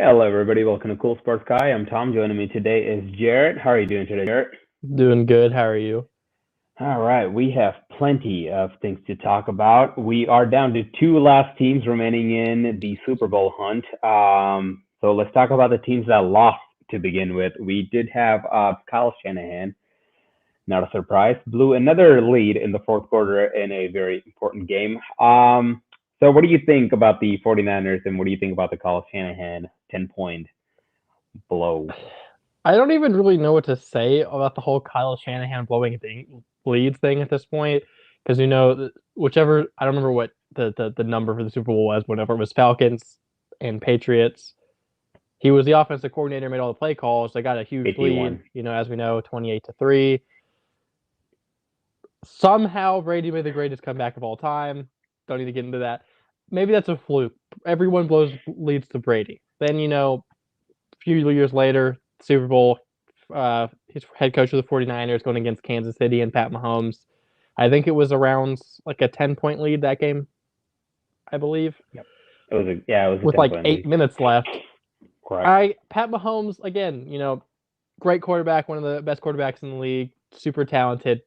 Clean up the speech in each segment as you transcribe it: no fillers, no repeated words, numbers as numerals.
Hello, everybody. Welcome to Cool Sports Guy. I'm Tom. Joining me today is Jarrett. How are you doing today, Jarrett? Doing good. How are you? All right. We have plenty of things to talk about. We are down to two last teams remaining in the Super Bowl hunt. So let's talk about the teams that lost to begin with. We did have Kyle Shanahan, not a surprise, blew another lead in the fourth quarter in a very important game. So what do you think about the 49ers and what do you think about the Kyle Shanahan 10-point blow? I don't even really know what to say about the whole Kyle Shanahan blowing leads thing at this point, because whichever I don't remember what the number for the Super Bowl was. Whenever it was Falcons and Patriots, he was the offensive coordinator, made all the play calls. They got a huge 51. lead. As we know, 28-3. Somehow Brady made the greatest comeback of all time. Don't need to get into that. Maybe that's a fluke. Everyone blows leads to Brady. Then a few years later, Super Bowl, his head coach of the 49ers going against Kansas City and Pat Mahomes. I think it was around like a 10-point lead that game, I believe. Yep. It was a with like 10-point 8 minutes left. Correct. Pat Mahomes, again, great quarterback, one of the best quarterbacks in the league, super talented.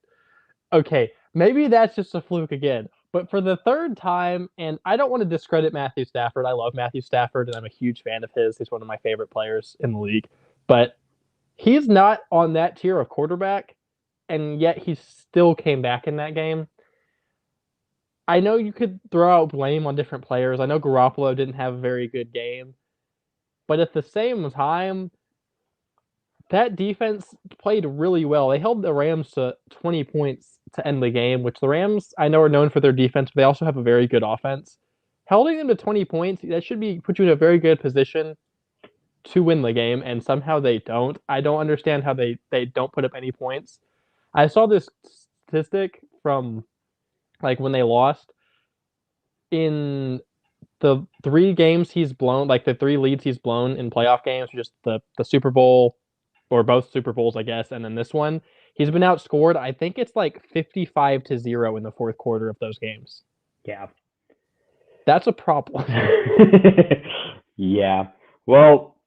Okay, maybe that's just a fluke again. But for the third time, and I don't want to discredit Matthew Stafford. I love Matthew Stafford, and I'm a huge fan of his. He's one of my favorite players in the league. But he's not on that tier of quarterback, and yet he still came back in that game. I know you could throw out blame on different players. I know Garoppolo didn't have a very good game. But at the same time, that defense played really well. They held the Rams to 20 points to end the game, which the Rams, I know, are known for their defense, but they also have a very good offense. Holding them to 20 points, that should put you in a very good position to win the game, and somehow they don't. I don't understand how they don't put up any points. I saw this statistic from like when they lost in the three games he's blown, like the three leads he's blown in playoff games, just the Super Bowl or both Super Bowls, I guess, and then this one, he's been outscored. I think it's like 55-0 in the fourth quarter of those games. Yeah. That's a problem. Yeah. Well,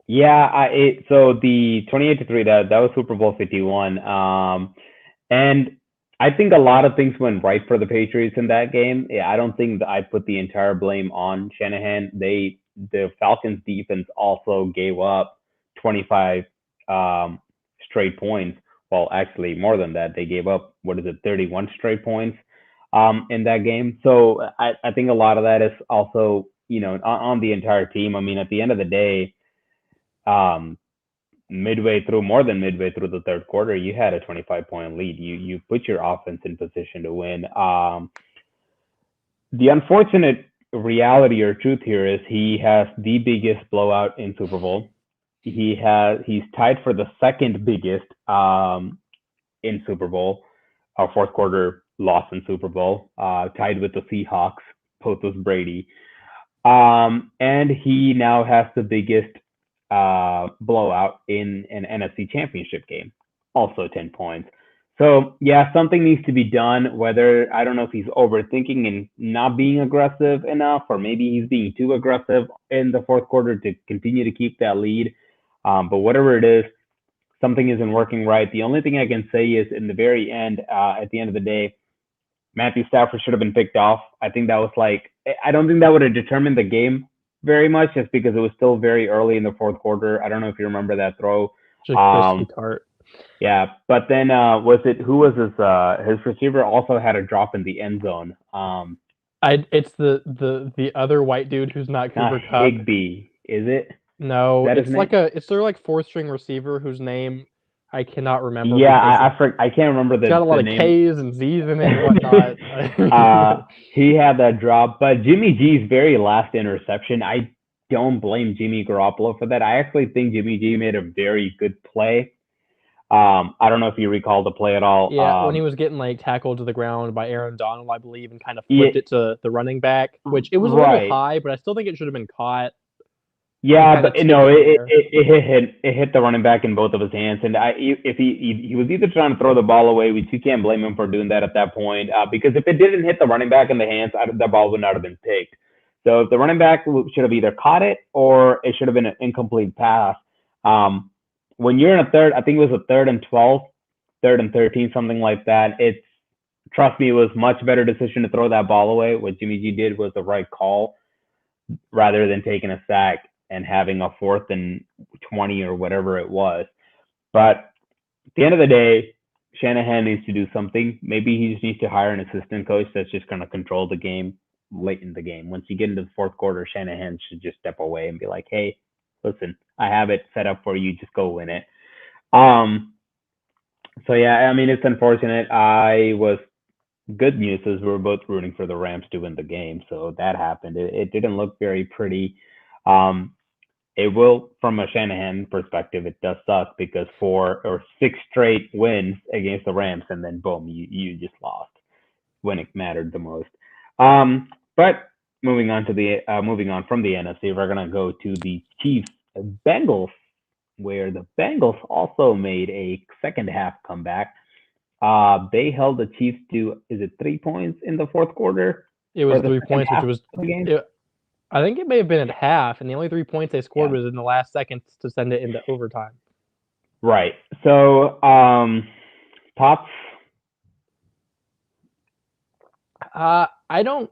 yeah, so the 28-3, that was Super Bowl 51. And I think a lot of things went right for the Patriots in that game. Yeah, I don't think that I put the entire blame on Shanahan. The Falcons defense also gave up 25 straight points. Well, actually more than that. They gave up, 31 straight points in that game. So I think a lot of that is also, on the entire team. I mean, at the end of the day, more than midway through the third quarter, you had a 25-point lead. You put your offense in position to win. The unfortunate reality or truth here is he has the biggest blowout in Super Bowl. He's tied for the second biggest in Super Bowl, our fourth quarter loss in Super Bowl, tied with the Seahawks, both with Brady. And he now has the biggest blowout in an NFC Championship game, also 10 points. So yeah, something needs to be done. Whether, I don't know if he's overthinking and not being aggressive enough, or maybe he's being too aggressive in the fourth quarter to continue to keep that lead. But whatever it is, something isn't working right. The only thing I can say is in the very end, at the end of the day, Matthew Stafford should have been picked off. I think that was I don't think that would have determined the game very much, just because it was still very early in the fourth quarter. I don't know if you remember that throw. Yeah, but then who was his receiver also had a drop in the end zone. It's the other white dude who's not Cooper Kupp. Higbee, is it? No, it's their fourth string receiver whose name I cannot remember. Yeah, I can't remember the. Got a lot of K's and Z's in it and whatnot. He had that drop, but Jimmy G's very last interception, I don't blame Jimmy Garoppolo for that. I actually think Jimmy G made a very good play. I don't know if you recall the play at all. Yeah, when he was getting tackled to the ground by Aaron Donald, I believe, and kind of flipped it to the running back, which it was a little high, but I still think it should have been caught. Yeah, but no, it hit the running back in both of his hands, and if he was either trying to throw the ball away, which you can't blame him for doing that at that point, because if it didn't hit the running back in the hands, the ball would not have been picked. So if the running back should have either caught it or it should have been an incomplete pass. When you're in a third, I think it was a 3rd and 12, 3rd and 13, something like that. Trust me, it was much better decision to throw that ball away. What Jimmy G did was the right call rather than taking a sack and having a 4th and 20 or whatever it was. But at the end of the day, Shanahan needs to do something. Maybe he just needs to hire an assistant coach that's just going to control the game late in the game. Once you get into the 4th quarter, Shanahan should just step away and be like, hey, listen, I have it set up for you. Just go win it. So, yeah, I mean, it's unfortunate. Good news is we're both rooting for the Rams to win the game. So that happened. It didn't look very pretty. It will, from a Shanahan perspective, it does suck because 4 or 6 straight wins against the Rams, and then boom, you just lost when it mattered the most. But moving on from the NFC, we're gonna go to the Chiefs Bengals, where the Bengals also made a second half comeback. They held the Chiefs to 3 points in the 4th quarter? It was 3 points, which was I think it may have been at half, and the only 3 points they scored was in the last seconds to send it into overtime. Right. So, thoughts? I don't.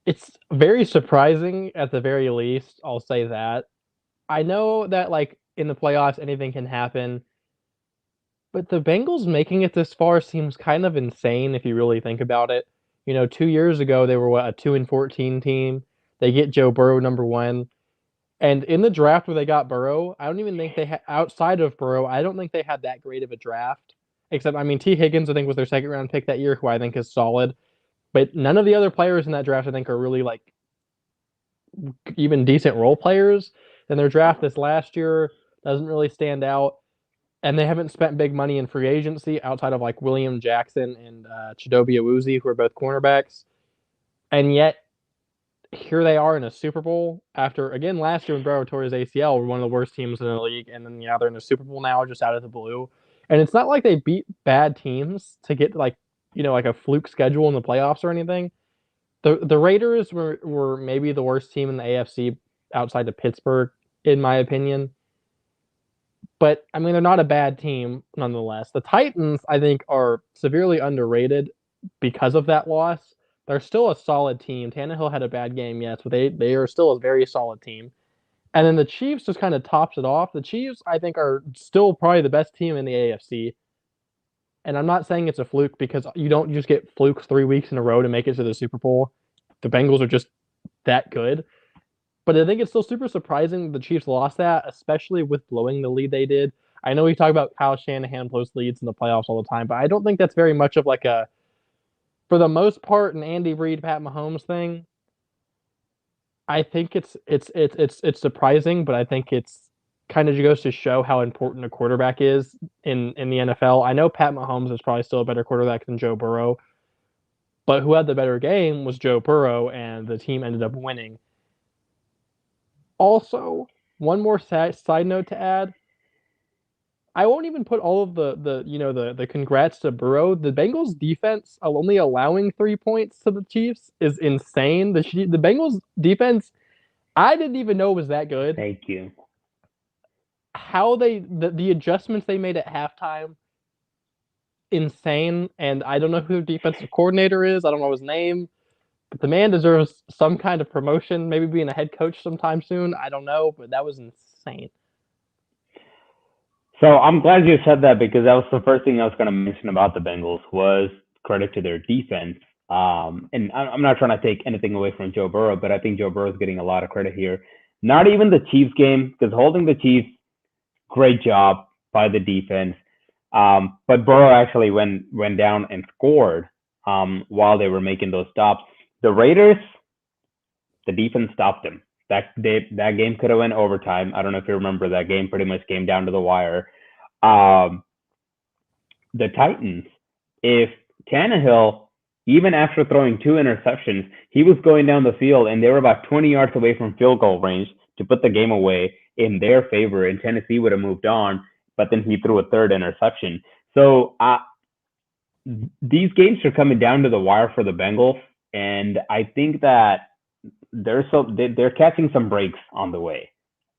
It's very surprising at the very least. I'll say that. I know that like in the playoffs, anything can happen. But the Bengals making it this far seems kind of insane if you really think about it. 2 years ago they were a 2-14 team. They get Joe Burrow number 1, and in the draft where they got Burrow, I don't even think they had outside of Burrow. I don't think they had that great of a draft. Except, I mean, T. Higgins I think was their 2nd round pick that year, who I think is solid. But none of the other players in that draft I think are really like even decent role players. And their draft this last year doesn't really stand out. And they haven't spent big money in free agency outside of like William Jackson and Chidobe Awuzie, who are both cornerbacks. And yet, here they are in a Super Bowl after, again, last year when Burrow tore his ACL, were one of the worst teams in the league. And then, they're in a Super Bowl now just out of the blue. And it's not like they beat bad teams to get like a fluke schedule in the playoffs or anything. The Raiders were maybe the worst team in the AFC outside of Pittsburgh, in my opinion. But, I mean, they're not a bad team, nonetheless. The Titans, I think, are severely underrated because of that loss. They're still a solid team. Tannehill had a bad game, yes, but they are still a very solid team. And then the Chiefs just kind of tops it off. The Chiefs, I think, are still probably the best team in the AFC. And I'm not saying it's a fluke because you don't just get flukes 3 weeks in a row to make it to the Super Bowl. The Bengals are just that good. But I think it's still super surprising the Chiefs lost that, especially with blowing the lead they did. I know we talk about Kyle Shanahan blows leads in the playoffs all the time, but I don't think that's very much of like a, for the most part, an Andy Reid, Pat Mahomes thing. I think it's surprising, but I think it's kind of goes to show how important a quarterback is in the NFL. I know Pat Mahomes is probably still a better quarterback than Joe Burrow, but who had the better game was Joe Burrow, and the team ended up winning. Also, one more side note to add. I won't even put all of the congrats to Burrow. The Bengals defense only allowing 3 points to the Chiefs is insane. The Bengals defense, I didn't even know was that good. Thank you. How the adjustments they made at halftime, insane. And I don't know who the defensive coordinator is. I don't know his name. But the man deserves some kind of promotion, maybe being a head coach sometime soon. I don't know, but that was insane. So I'm glad you said that because that was the first thing I was going to mention about the Bengals was credit to their defense. And I'm not trying to take anything away from Joe Burrow, but I think Joe Burrow is getting a lot of credit here. Not even the Chiefs game, because holding the Chiefs, great job by the defense. But Burrow actually went down and scored while they were making those stops. The Raiders, the defense stopped them. That game could have went overtime. I don't know if you remember that game. Pretty much came down to the wire. The Titans, if Tannehill, even after throwing 2 interceptions, he was going down the field and they were about 20 yards away from field goal range to put the game away in their favor, and Tennessee would have moved on, but then he threw a 3rd interception. So these games are coming down to the wire for the Bengals. And I think that they're catching some breaks on the way.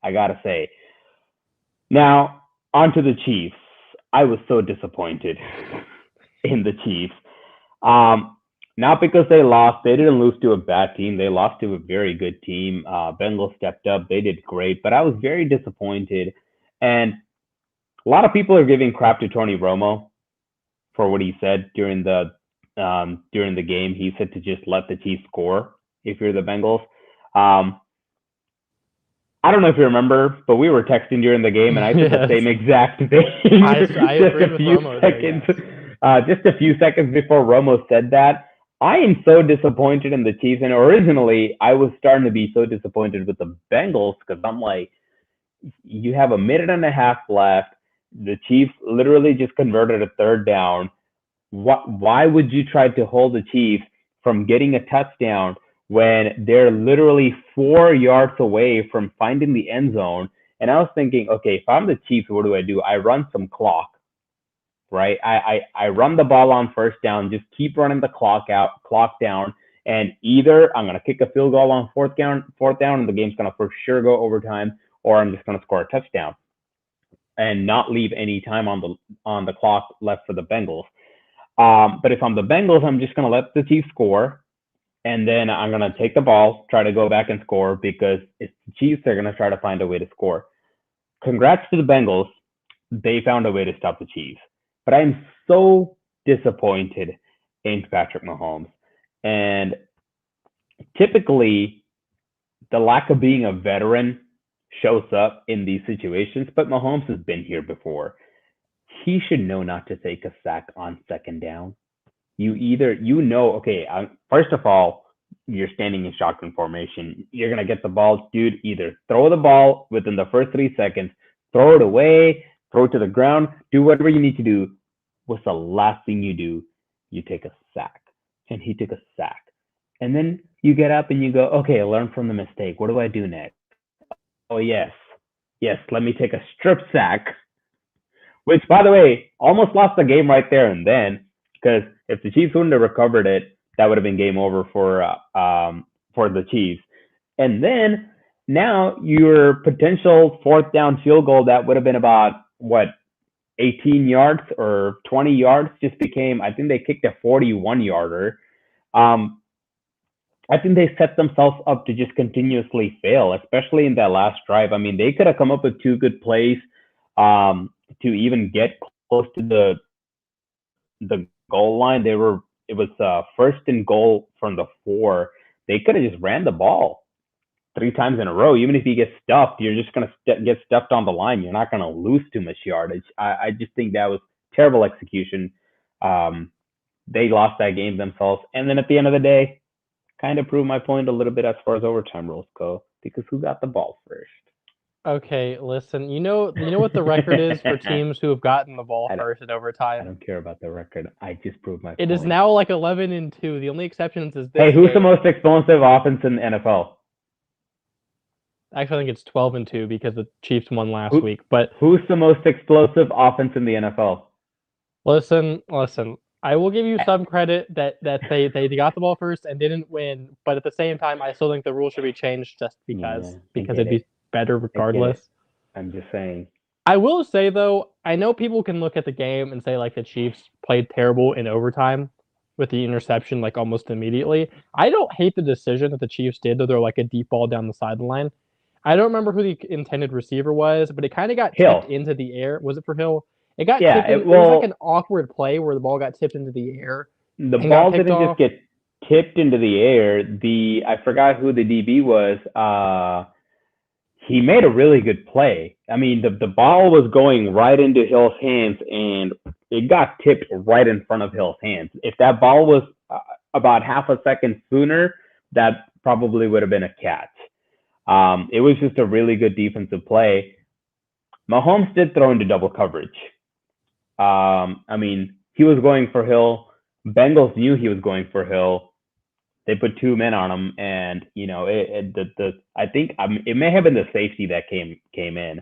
I gotta say. Now onto the Chiefs. I was so disappointed in the Chiefs. Um, Not because they lost. They didn't lose to a bad team. They lost to a very good team. Bengals stepped up. They did great, but I was very disappointed. And a lot of people are giving crap to Tony Romo for what he said during the game. He said to just let the Chiefs score if you're the Bengals. Um, I don't know if you remember, but we were texting during the game, and I said the same exact thing. I agreed with Romo seconds, there, yes. just a few seconds before Romo said that. I am so disappointed in the Chiefs, and originally I was starting to be so disappointed with the Bengals because I'm like, you have a minute and a half left. The Chiefs literally just converted a third down. Why would you try to hold the Chiefs from getting a touchdown when they're literally 4 yards away from finding the end zone? And I was thinking, okay, if I'm the Chiefs, what do? I run some clock, right? I run the ball on first down, just keep running the clock down, and either I'm gonna kick a field goal on fourth down, and the game's gonna for sure go overtime, or I'm just gonna score a touchdown and not leave any time on the clock left for the Bengals. But if I'm the Bengals, I'm just gonna let the Chiefs score, and then I'm gonna take the ball, try to go back and score because it's the Chiefs. They're gonna try to find a way to score. Congrats to the Bengals. They found a way to stop the Chiefs. But I'm so disappointed in Patrick Mahomes. And typically, the lack of being a veteran shows up in these situations, but Mahomes has been here before. He should know not to take a sack on second down. Okay, first of all, you're standing in shotgun formation. You're going to get the ball, dude, either throw the ball within the first 3 seconds, throw it away, throw it to the ground, do whatever you need to do. What's the last thing you do? You take a sack. And he took a sack. And then you get up and you go, okay, learn from the mistake. What do I do next? Oh, yes, let me take a strip sack, which, by the way, almost lost the game right there and then, because if the Chiefs wouldn't have recovered it, that would have been game over for the Chiefs. And then now your potential fourth down field goal that would have been about 18 yards or 20 yards just became, I think they kicked a 41-yarder. I think they set themselves up to just continuously fail, especially in that last drive. I mean, they could have come up with two good plays to even get close to the goal line. It was first and goal from the 4. They could have just ran the ball 3 times in a row. Even if you get stuffed, you're just going to get stuffed on the line. You're not going to lose too much yardage. I just think that was terrible execution. They lost that game themselves. And then at the end of the day, kind of proved my point a little bit as far as overtime rules go, because who got the ball first? Okay, listen. You know what the record is for teams who have gotten the ball first in overtime? I don't care about the record. I just proved my point. It is now like 11-2. The only exception is this. Hey, who's the most explosive offense in the NFL? Actually, I think it's 12-2 because the Chiefs won last week. But who's the most explosive offense in the NFL? Listen. I will give you some credit that they got the ball first and didn't win, but at the same time, I still think the rule should be changed just because it'd be better regardless. I'm just saying. I will say though, I know people can look at the game and say like the Chiefs played terrible in overtime with the interception like almost immediately. I don't hate the decision that the Chiefs did to throw like a deep ball down the sideline. I don't remember who the intended receiver was, but it kind of got tipped into the air. Was it for Hill? It got tipped. It was like an awkward play where the ball got tipped into the air. The ball didn't just get tipped into the air. I forgot who the DB was. He made a really good play. I mean, the ball was going right into Hill's hands, and it got tipped right in front of Hill's hands. If that ball was about half a second sooner, that probably would have been a catch. It was just a really good defensive play. Mahomes did throw into double coverage. I mean, he was going for Hill. Bengals knew he was going for Hill. They put 2 men on him, and I think it may have been the safety that came in.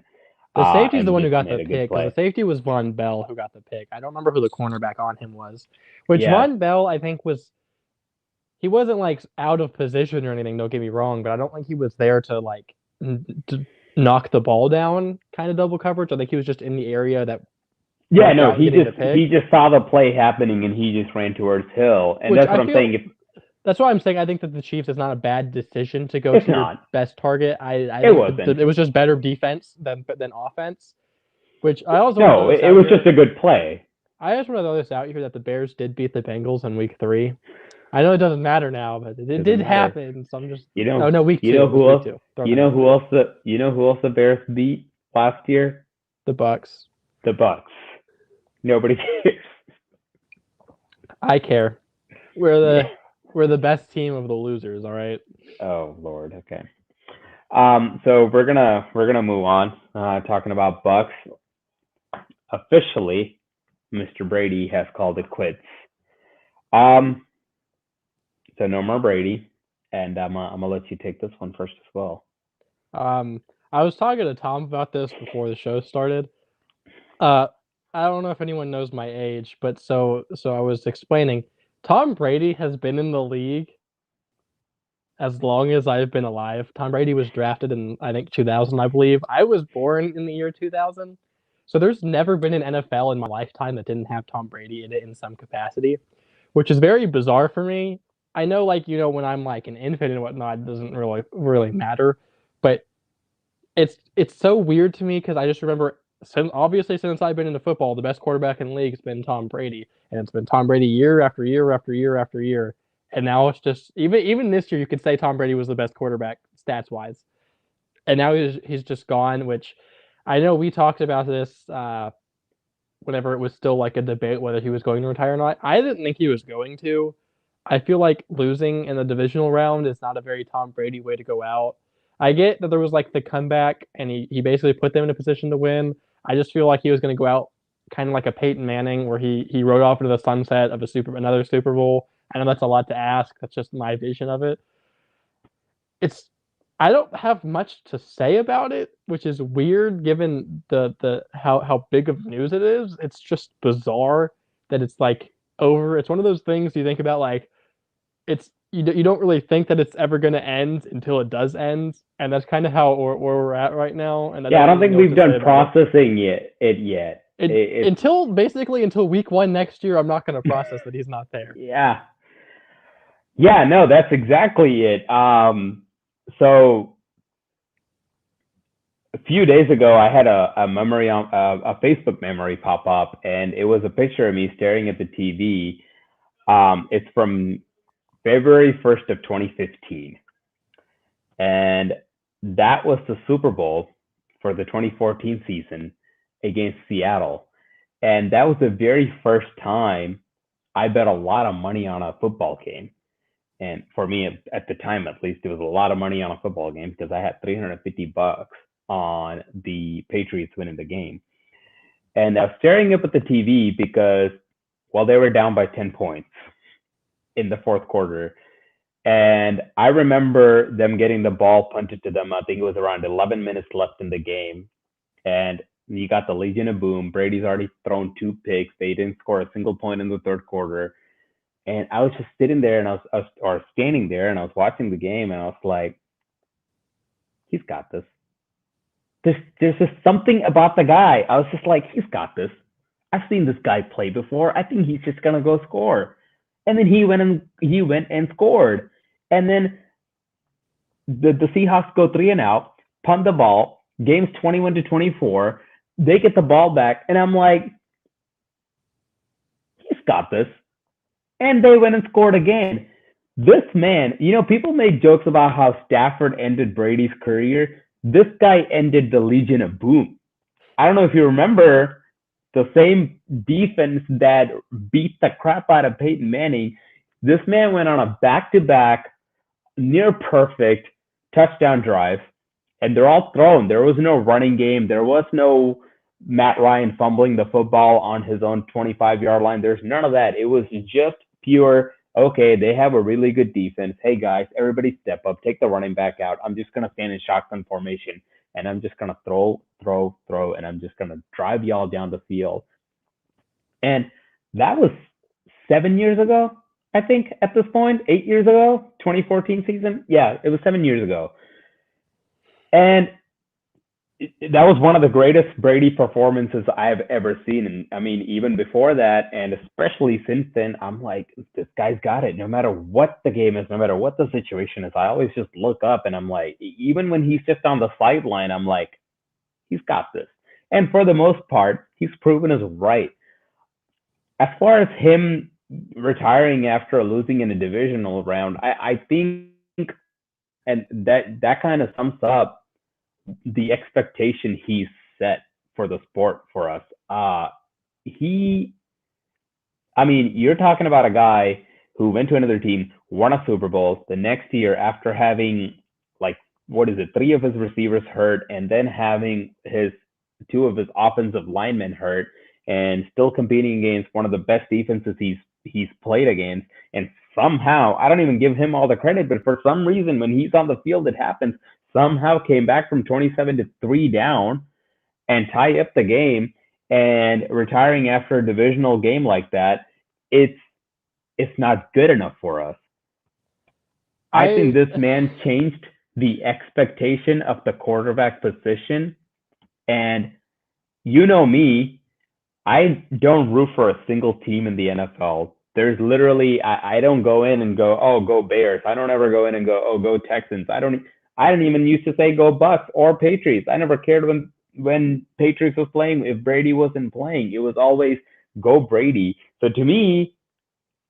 The safety is the one who got the pick. The safety was Von Bell who got the pick. I don't remember who the cornerback on him was. Von Bell, I think, he wasn't like out of position or anything. Don't get me wrong, but I don't think he was there to like to knock the ball down, kind of double coverage. I think he was just in the area that Yeah, worked no, out getting the he pick. just saw the play happening and he just ran towards Hill, and Which that's what I I'm saying. feel that's why I'm saying I think that the Chiefs is not a bad decision to go It's to your not. best target. I It think wasn't. it was just better defense than offense. Which I also want to No, throw this it out was just here. a good play. I just want to throw this out here that the Bears did beat the Bengals in Week 3. I know it doesn't matter now, but it Doesn't did matter. happen. So I'm just You oh know, no, Week you 2. know It was who Week else? 2. Throwing that out. You know who else the Bears beat last year? The Bucks. The Bucks. Nobody cares. I care. Yeah. We're the best team of the losers. All right. Oh Lord. Okay. So we're gonna move on. Talking about Bucks. Officially, Mr. Brady has called it quits. Um. So no more Brady, and I'm gonna let you take this one first as well. I was talking to Tom about this before the show started. Uh, I don't know if anyone knows my age, but so I was explaining. Tom Brady has been in the league as long as I've been alive. Tom Brady was drafted in I think 2000, I believe. I was born in the year 2000. So there's never been an NFL in my lifetime that didn't have Tom Brady in it in some capacity, which is very bizarre for me. I know like when I'm like an infant and whatnot, it doesn't really matter, but it's so weird to me because I just remember since I've been into football, the best quarterback in the league has been Tom Brady, and it's been Tom Brady year after year after year after year, and now it's just even this year you could say Tom Brady was the best quarterback stats wise, and now he's just gone. Which I know we talked about this whenever it was still like a debate whether he was going to retire or not. I didn't think he was going to. I feel like losing in the divisional round is not a very Tom Brady way to go out. I get that there was like the comeback and he basically put them in a position to win. I just feel like he was going to go out kind of like a Peyton Manning where he rode off into the sunset of another Super Bowl. I know that's a lot to ask. That's just my vision of it. It's I don't have much to say about it, which is weird given the how big of news it is. It's just bizarre that it's like over. It's one of those things you think about like you don't really think that it's ever going to end until it does end, and that's kind of how where we're at right now. And I Yeah, I don't don't really think know what we've to say done about it. processing it yet. It's Until week 1 next year, I'm not going to process that he's not there. yeah, yeah. No, that's exactly it. So a few days ago, I had a memory on a Facebook memory pop up, and it was a picture of me staring at the TV. It's from February 1st of 2015, and that was the Super Bowl for the 2014 season against Seattle, and that was the very first time I bet a lot of money on a football game. And for me, at the time at least, it was a lot of money on a football game because I had $350 on the Patriots winning the game. And I was staring up at the TV because, well, they were down by 10 points in the fourth quarter. And I remember them getting the ball punted to them. I think it was around 11 minutes left in the game. And you got the Legion of Boom. Brady's already thrown 2 picks. They didn't score a single point in the third quarter. And I was just sitting there and or standing there and I was watching the game and I was like, he's got this. There's just something about the guy. I was just like, he's got this. I've seen this guy play before. I think he's just gonna go score. And then he went and scored. And then the Seahawks go 3-and-out, punt the ball. Game's 21-24. They get the ball back, and I'm like, he's got this. And they went and scored again. This man, people made jokes about how Stafford ended Brady's career. This guy ended the Legion of Boom. I don't know if you remember the same defense that beat the crap out of Peyton Manning. This man went on a back-to-back, near perfect touchdown drive, and they're all thrown. There was no running game. There was no Matt Ryan fumbling the football on his own 25-yard line. There's none of that. It was just pure, okay, they have a really good defense. Hey, guys, everybody step up. Take the running back out. I'm just going to stand in shotgun formation, and I'm just going to throw, and I'm just going to drive y'all down the field. And that was 7 years ago. I think at this point, 8 years ago, 2014 season. Yeah, it was 7 years ago. And that was one of the greatest Brady performances I've ever seen. And I mean, even before that, and especially since then, I'm like, this guy's got it. No matter what the game is, no matter what the situation is, I always just look up and I'm like, even when he's just on the sideline, I'm like, he's got this. And for the most part, he's proven us right. As far as him retiring after losing in a divisional round, I think, and that kind of sums up the expectation he's set for the sport for us. He, I mean, you're talking about a guy who went to another team, won a Super Bowl the next year after having like what is it, three of his receivers hurt, and then having his two of his offensive linemen hurt, and still competing against one of the best defenses he's played against, and somehow I don't even give him all the credit, but for some reason when he's on the field, it happens. Somehow came back from 27-3 down and tie up the game and retiring after a divisional game like that, it's it's not good enough for us. I think I this man changed the expectation of the quarterback position. And you know me, I don't root for a single team in the NFL. There's literally I don't go in and go, oh, go Bears. I don't ever go in and go, oh, go Texans. I don't even used to say go Bucks or Patriots. I never cared when Patriots was playing. If Brady wasn't playing, it was always go Brady. So to me,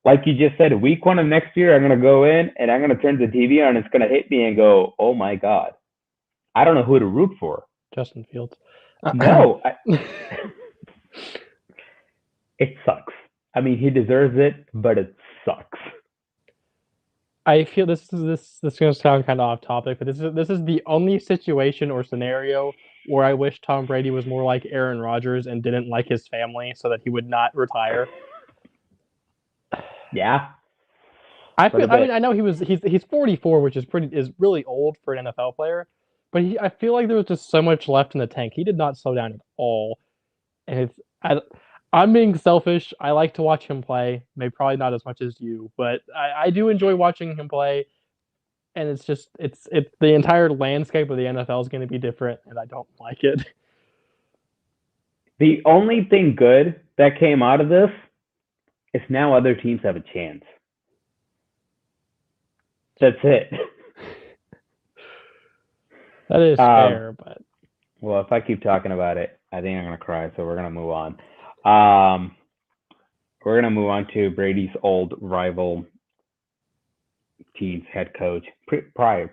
like you just said, week one of next year, I'm gonna go in and I'm gonna turn the TV on. And it's gonna hit me and go, oh my god, I don't know who to root for. Justin Fields. No, it sucks. I mean, he deserves it, but it sucks. I feel this is gonna sound kind of off topic, but this is the only situation or scenario where I wish Tom Brady was more like Aaron Rodgers and didn't like his family so that he would not retire. Yeah, I a little feel. I mean, bit. I know he's 44, which is really old for an NFL player, but I feel like there was just so much left in the tank. He did not slow down at all, and I'm being selfish. I like to watch him play. Maybe probably not as much as you, but I do enjoy watching him play. And it's just it's the entire landscape of the NFL is going to be different, and I don't like it. The only thing good that came out of this is now other teams have a chance. That's it. That is um, fair, but well, if I keep talking about it, I think I'm gonna cry. So we're gonna move on. Um, we're gonna move on to Brady's old rival team's head coach,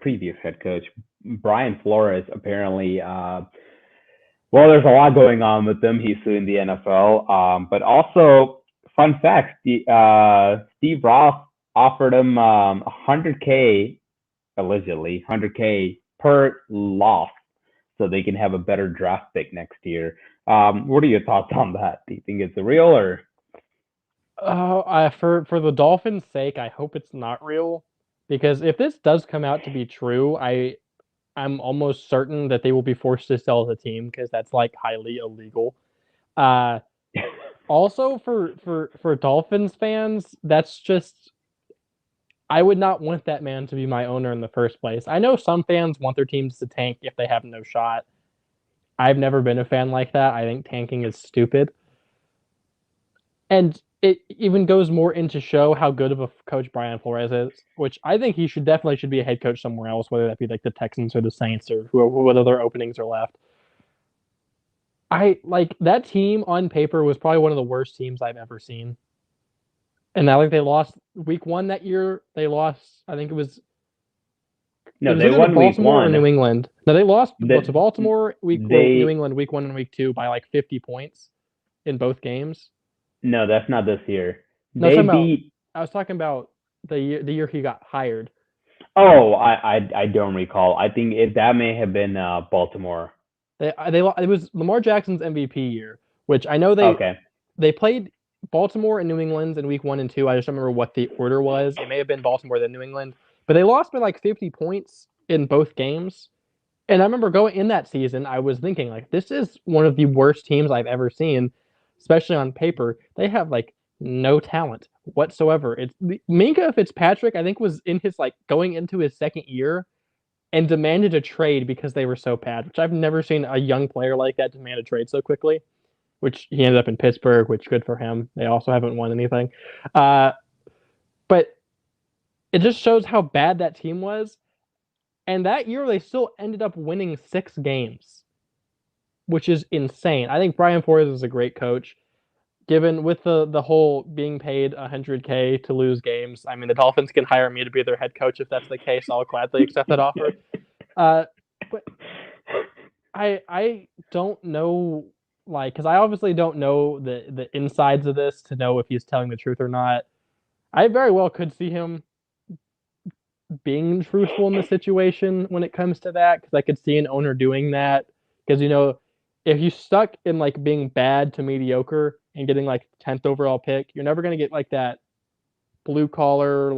previous head coach, Brian Flores. Apparently, well, there's a lot going on with them. He's suing the NFL, but also, fun fact: Steve Ross offered him 100K, allegedly 100K per loss, so they can have a better draft pick next year. What are your thoughts on that? Do you think it's real or? for the Dolphins' sake, I hope it's not real, because if this does come out to be true, I'm almost certain that they will be forced to sell the team because that's like highly illegal. Uh, Also for Dolphins fans, that's just I would not want that man to be my owner in the first place. I know some fans want their teams to tank if they have no shot. I've never been a fan like that. I think tanking is stupid. And it even goes more into show how good of a coach Brian Flores is, which I think he should be a head coach somewhere else, whether that be like the Texans or the Saints or what other openings are left. I like that team on paper was probably one of the worst teams I've ever seen. And now like they lost week one that year. They lost, I think it No, was they either to won week Baltimore or New one. England. No, they lost to That Baltimore New they England week one and week two by like 50 points in both games. No, that's not this year. No, They beat. I was talking about the year he got hired. Oh, I don't recall. I think that may have been Baltimore. It was Lamar Jackson's MVP year, which I know Okay. they played Baltimore and New England in week one and two. I just don't remember what the order was. It may have been Baltimore then New England, but they lost by like 50 points in both games. And I remember going in that season, I was thinking like this is one of the worst teams I've ever seen, especially on paper. They have like no talent whatsoever. It's Minka Fitzpatrick, I think, was in his going into his second year and demanded a trade because they were so bad, which I've never seen a young player like that demand a trade so quickly. Which he ended up in Pittsburgh, which good for him. They also haven't won anything. But it just shows how bad that team was. And that year they still ended up winning 6 games, which is insane. I think Brian Flores is a great coach. Given with the whole being paid $100K to lose games, I mean the Dolphins can hire me to be their head coach if that's the case. I'll gladly accept that offer. But I don't know, because I obviously don't know the insides of this to know if he's telling the truth or not. I very well could see him being truthful in the situation when it comes to that, because I could see an owner doing that. Because if you stuck in being bad to mediocre and getting 10th overall pick, you're never gonna get that blue collar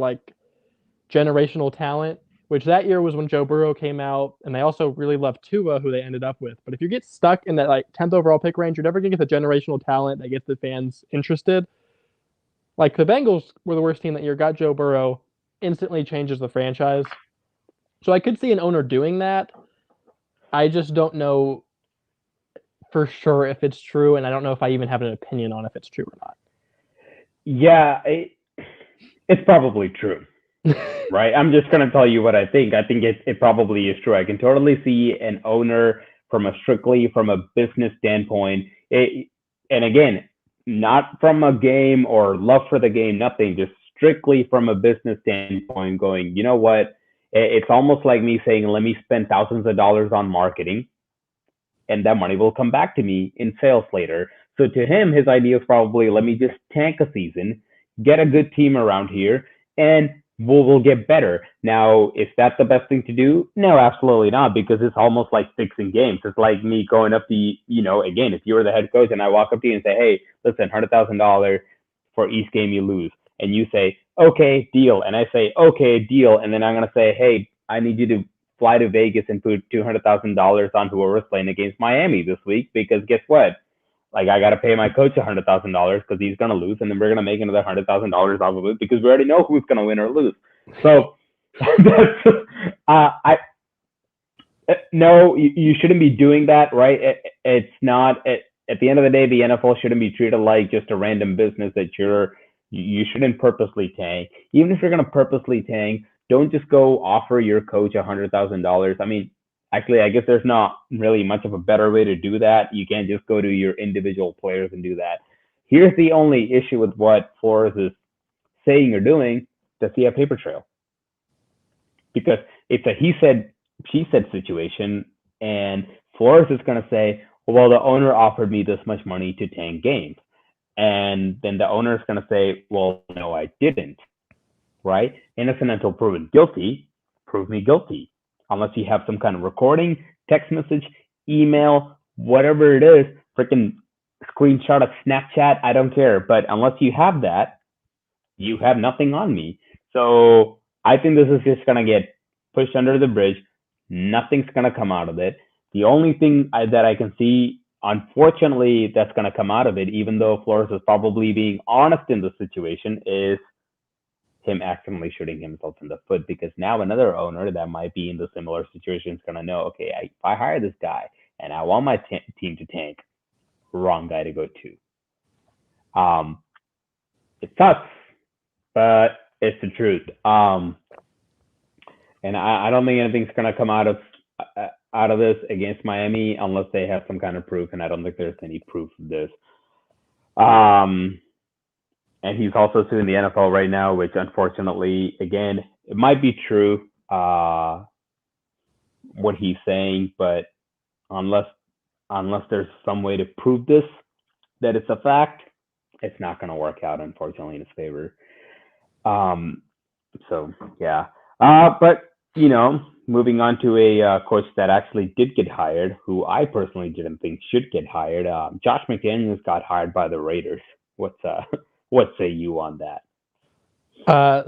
generational talent. Which that year was when Joe Burrow came out, and they also really loved Tua, who they ended up with. But if you get stuck in that 10th overall pick range, you're never gonna get the generational talent that gets the fans interested. The Bengals were the worst team that year, got Joe Burrow, instantly changes the franchise. So I could see an owner doing that. I just don't know for sure if it's true, and I don't know if I even have an opinion on if it's true or not. Yeah, it's probably true. Right? I'm just going to tell you what I think. I think it probably is true. I can totally see an owner strictly from a business standpoint. And again, not from a game or love for the game, nothing, just strictly from a business standpoint going, you know what? It's almost like me saying, let me spend thousands of dollars on marketing and that money will come back to me in sales later. So to him, his idea is probably, let me just tank a season, get a good team around here, and we'll get better. Now, is that the best thing to do? No, absolutely not, because it's almost like fixing games. It's like me going up to, again, if you were the head coach and I walk up to you and say, hey, listen, $100,000 for each game you lose. And you say, okay, deal. And I say, okay, deal. And then I'm going to say, hey, I need you to fly to Vegas and put $200,000 on whoever's playing against Miami this week, because guess what? I got to pay my coach $100,000 because he's going to lose, and then we're going to make another $100,000 off of it because we already know who's going to win or lose. So no, you shouldn't be doing that, right? It's not at the end of the day, the NFL shouldn't be treated like just a random business that you shouldn't purposely tank. Even if you're going to purposely tank, don't just go offer your coach $100,000. I mean, actually, I guess there's not really much of a better way to do that. You can't just go to your individual players and do that. Here's the only issue with what Flores is saying or doing. Does he have paper trail? Because it's a he said, she said situation, and Flores is going to say, well, the owner offered me this much money to tank games. And then the owner is going to say, well, no, I didn't. Right? Innocent until proven guilty. Prove me guilty. Unless you have some kind of recording, text message, email, whatever it is, freaking screenshot of Snapchat, I don't care. But unless you have that, you have nothing on me. So I think this is just going to get pushed under the bridge. Nothing's going to come out of it. The only thing that I can see, unfortunately, that's going to come out of it, even though Flores is probably being honest in the situation, is him accidentally shooting himself in the foot, because now another owner that might be in the similar situation is going to know, okay, if I hire this guy and I want my team to tank, wrong guy to go to. It sucks, but it's the truth. And I don't think anything's going to come out of this against Miami unless they have some kind of proof, and I don't think there's any proof of this. And he's also suing the NFL right now, which unfortunately, again, it might be true what he's saying, but unless there's some way to prove this, that it's a fact, it's not going to work out, unfortunately, in his favor. So yeah, but moving on to a coach that actually did get hired, who I personally didn't think should get hired. Josh McDaniels got hired by the Raiders. What say you on that?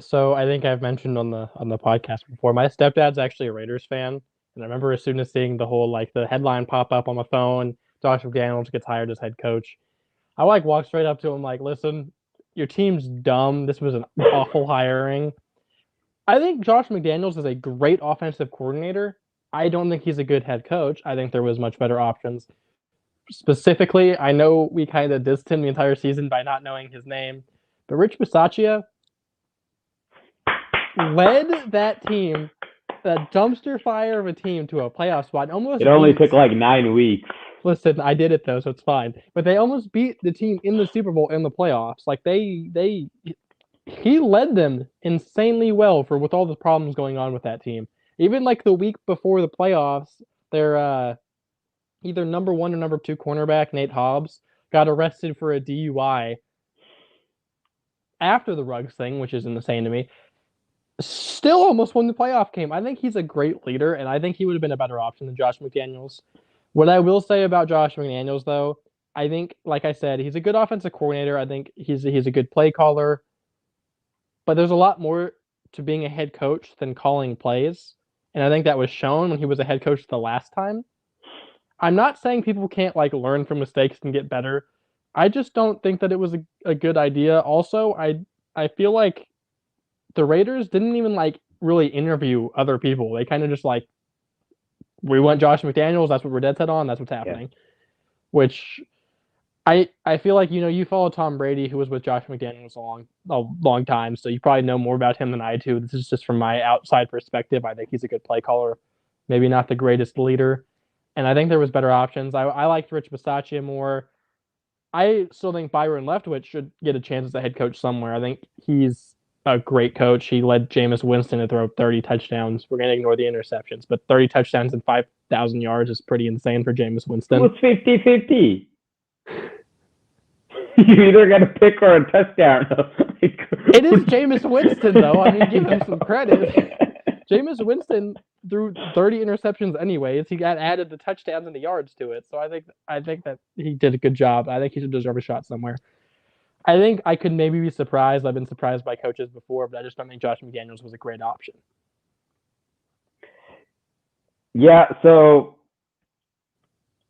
So I think I've mentioned on the podcast before, my stepdad's actually a Raiders fan, and I remember as soon as seeing the whole the headline pop up on my phone, Josh McDaniels gets hired as head coach, I walked straight up to him listen, your team's dumb. This was an awful hiring. I think Josh McDaniels is a great offensive coordinator. I don't think he's a good head coach. I think there was much better options. Specifically, I know we kind of dissed him the entire season by not knowing his name, but Rich Bisaccia led that team, that dumpster fire of a team, to a playoff spot. It only took like 9 weeks. Listen, I did it though, so it's fine. But they almost beat the team in the Super Bowl in the playoffs. Like he led them insanely well with all the problems going on with that team. Even like the week before the playoffs, their either number 1 or number 2 cornerback, Nate Hobbs, got arrested for a DUI after the Ruggs thing, which is insane to me. Still almost won the playoff game. I think he's a great leader, and I think he would have been a better option than Josh McDaniels. What I will say about Josh McDaniels, though, I think, like I said, he's a good offensive coordinator. I think he's a good play caller. But there's a lot more to being a head coach than calling plays. And I think that was shown when he was a head coach the last time. I'm not saying people can't like learn from mistakes and get better. I just don't think that it was a good idea. Also, I feel like the Raiders didn't even like really interview other people. They kind of just like, we want Josh McDaniels. That's what we're dead set on. That's what's happening. Yeah. Which I feel like, you follow Tom Brady, who was with Josh McDaniels a long time, so you probably know more about him than I do. This is just from my outside perspective. I think he's a good play caller, maybe not the greatest leader, and I think there was better options. I liked Rich Bisaccia more. I still think Byron Leftwich should get a chance as a head coach somewhere. I think he's a great coach. He led Jameis Winston to throw 30 touchdowns. We're going to ignore the interceptions, but 30 touchdowns and 5,000 yards is pretty insane for Jameis Winston. It was 50-50. You either got a pick or a touchdown. It is Jameis Winston, though. I mean, give him some credit. Jameis Winston threw 30 interceptions anyways. He got added the touchdowns and the yards to it. So I think that he did a good job. I think he should deserve a shot somewhere. I think I could maybe be surprised. I've been surprised by coaches before, but I just don't think Josh McDaniels was a great option. Yeah, so,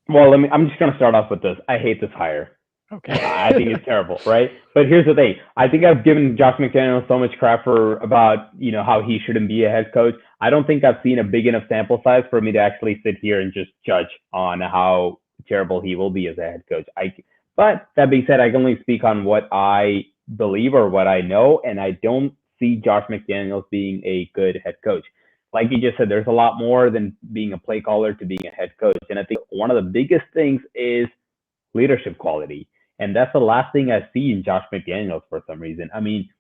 well, I'm just going to start off with this. I hate this hire. Okay. I think it's terrible, right? But here's the thing. I think I've given Josh McDaniels so much crap about, how he shouldn't be a head coach. I don't think I've seen a big enough sample size for me to actually sit here and just judge on how terrible he will be as a head coach. But that being said, I can only speak on what I believe or what I know, and I don't see Josh McDaniels being a good head coach. Like you just said, there's a lot more than being a play caller to being a head coach. And I think one of the biggest things is leadership quality. And that's the last thing I see in Josh McDaniels for some reason. I mean,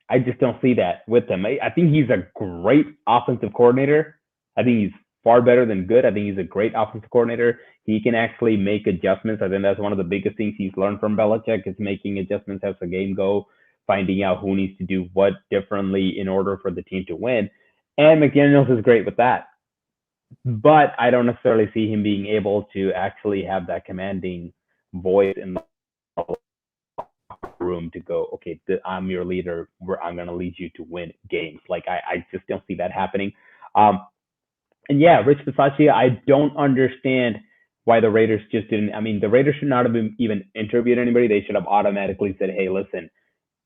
I just don't see that with him. I think he's a great offensive coordinator. I think he's far better than good. I think he's a great offensive coordinator. He can actually make adjustments. I think that's one of the biggest things he's learned from Belichick is making adjustments as the game go, finding out who needs to do what differently in order for the team to win. And McDaniels is great with that. But I don't necessarily see him being able to actually have that commanding voice in the room to go, okay, I'm your leader. I'm going to lead you to win games. Like, I just don't see that happening. And yeah, Rich Bisaccia, I don't understand why the Raiders just didn't. I mean, the Raiders should not have even interviewed anybody. They should have automatically said, hey, listen,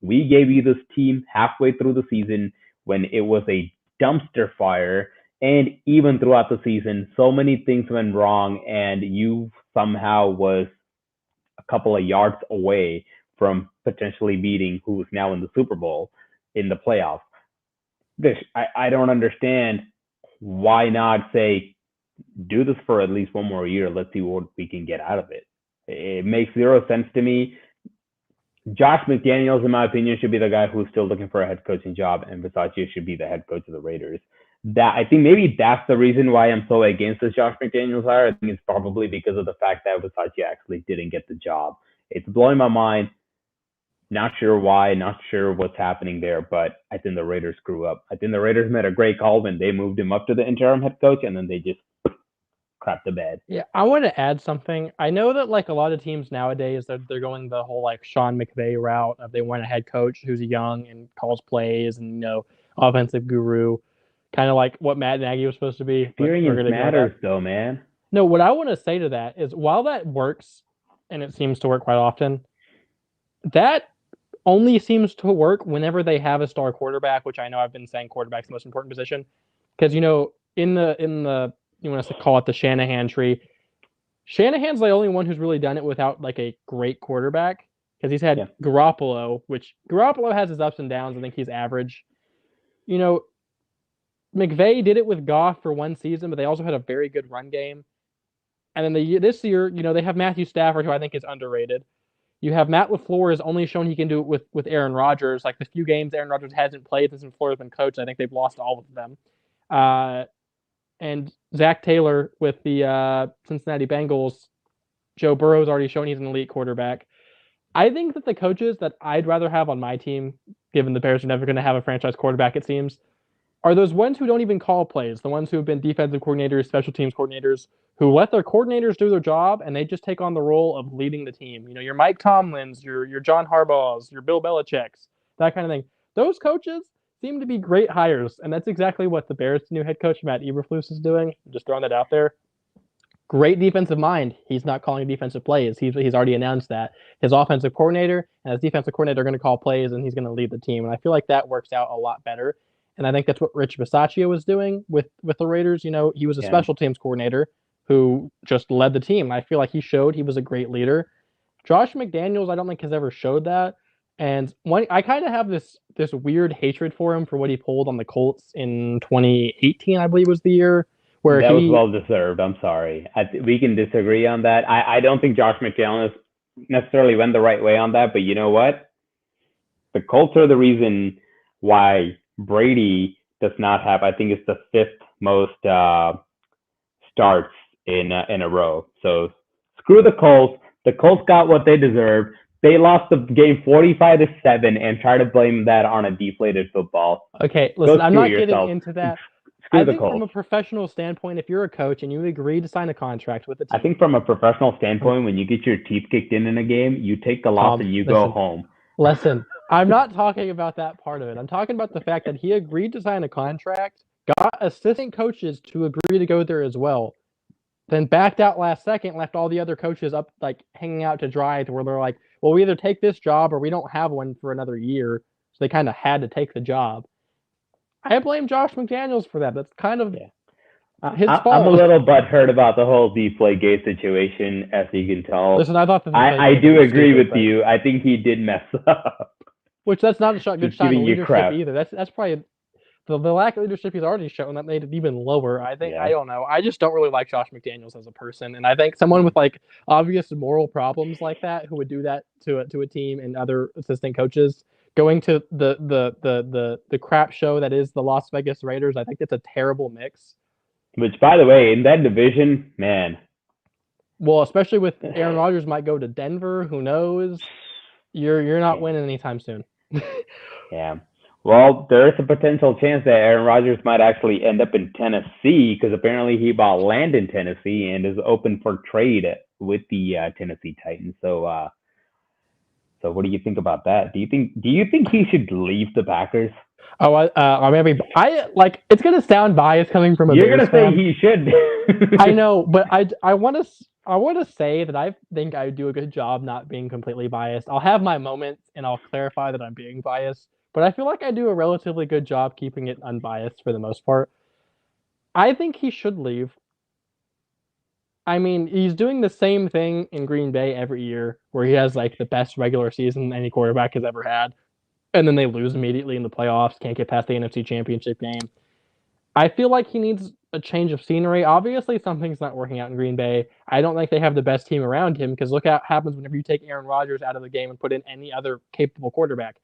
we gave you this team halfway through the season when it was a dumpster fire. And even throughout the season, so many things went wrong, and you somehow was a couple of yards away from potentially beating who's now in the Super Bowl in the playoffs. I don't understand why not say, do this for at least one more year. Let's see what we can get out of it. It makes zero sense to me. Josh McDaniels, in my opinion, should be the guy who's still looking for a head coaching job, and Bisaccia should be the head coach of the Raiders. That I think maybe that's the reason why I'm so against this Josh McDaniels hire. I think it's probably because of the fact that Bisaccia actually didn't get the job. It's blowing my mind. Not sure why, not sure what's happening there, but I think the Raiders screw up. I think the Raiders made a great call when they moved him up to the interim head coach, and then they just crap the bed. Yeah, I want to add something. I know that like a lot of teams nowadays, they're going the whole like Sean McVay route of they want a head coach who's young and calls plays and offensive guru. Kind of like what Matt Nagy was supposed to be. Experience matters, though, man. No, what I want to say to that is while that works, and it seems to work quite often, that only seems to work whenever they have a star quarterback, which I know I've been saying quarterback's the most important position. Because in the you want to call it the Shanahan tree, Shanahan's the only one who's really done it without like a great quarterback. Because he's had Garoppolo, which Garoppolo has his ups and downs. I think he's average. McVay did it with Goff for one season, but they also had a very good run game. And then this year, they have Matthew Stafford, who I think is underrated. You have Matt LaFleur has only shown he can do it with Aaron Rodgers. Like the few games Aaron Rodgers hasn't played since LaFleur has been coached, I think they've lost all of them. And Zach Taylor with the Cincinnati Bengals, Joe Burrow's already shown he's an elite quarterback. I think that the coaches that I'd rather have on my team, given the Bears are never going to have a franchise quarterback, it seems, are those ones who don't even call plays, the ones who have been defensive coordinators, special teams coordinators, who let their coordinators do their job and they just take on the role of leading the team. Your Mike Tomlins, your John Harbaughs, your Bill Belichick's, that kind of thing. Those coaches seem to be great hires, and that's exactly what the Bears' new head coach, Matt Eberflus, is doing. I'm just throwing that out there. Great defensive mind. He's not calling defensive plays. He's already announced that. His offensive coordinator and his defensive coordinator are going to call plays, and he's going to lead the team. And I feel like that works out a lot better. And I think that's what Rich Bisaccia was doing with the Raiders. He was a special teams coordinator who just led the team. I feel like he showed he was a great leader. Josh McDaniels, I don't think has ever showed that. And I kind of have this weird hatred for him for what he pulled on the Colts in 2018, I believe was the year. Where that was well deserved. I'm sorry. We can disagree on that. I don't think Josh McDaniels necessarily went the right way on that, but you know what? The Colts are the reason why Brady does not have, I think it's the 5th most starts in a row. So screw the Colts. The Colts got what they deserved. They lost the game 45-7 and try to blame that on a deflated football. Okay, listen, I'm not getting into that. I think from a professional standpoint, if you're a coach and you agree to sign a contract with the team. I think from a professional standpoint, when you get your teeth kicked in a game, you take the loss and you go home. Listen, I'm not talking about that part of it. I'm talking about the fact that he agreed to sign a contract, got assistant coaches to agree to go there as well, then backed out last second, left all the other coaches up like hanging out to dry to where they're like, well, we either take this job or we don't have one for another year. So they kind of had to take the job. I blame Josh McDaniels for that. That's kind of his fault. I'm a little butthurt about the whole Deflategate situation, as you can tell. Listen, I thought I do agree with you. I think he did mess up. Which that's not a good sign of leadership either. That's probably the lack of leadership he's already shown that made it even lower. I think I don't know. I just don't really like Josh McDaniels as a person, and I think someone with like obvious moral problems like that who would do that to a team and other assistant coaches. Going to the crap show that is the Las Vegas Raiders, I think it's a terrible mix. Which, by the way, in that division, man. Well, especially with Aaron Rodgers might go to Denver. Who knows? You're not winning anytime soon. Yeah. Well, there is a potential chance that Aaron Rodgers might actually end up in Tennessee because apparently he bought land in Tennessee and is open for trade with the Tennessee Titans. So what do you think about that? Do you think he should leave the Packers? Oh, I like it's gonna sound biased coming from a. You're gonna say he should. I know, but I want to say that I think I do a good job not being completely biased. I'll have my moments and I'll clarify that I'm being biased, but I feel like I do a relatively good job keeping it unbiased for the most part. I think he should leave. I mean, he's doing the same thing in Green Bay every year, where he has like the best regular season any quarterback has ever had, and then they lose immediately in the playoffs, can't get past the NFC Championship game. I feel like he needs a change of scenery. Obviously, something's not working out in Green Bay. I don't think they have the best team around him because look what happens whenever you take Aaron Rodgers out of the game and put in any other capable quarterback.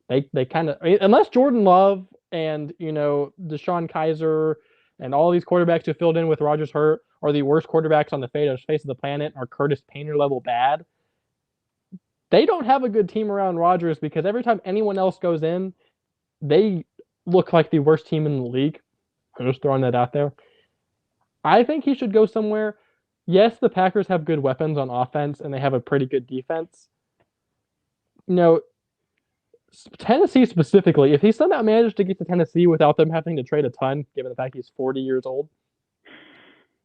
They kind of, unless Jordan Love and Deshaun Kaiser and all these quarterbacks who filled in with Rodgers hurt are the worst quarterbacks on the face of the planet, are Curtis Painter level bad. They don't have a good team around Rodgers because every time anyone else goes in, they look like the worst team in the league. I'm just throwing that out there. I think he should go somewhere. Yes, the Packers have good weapons on offense and they have a pretty good defense. Tennessee specifically, if he somehow managed to get to Tennessee without them having to trade a ton, given the fact he's 40 years old,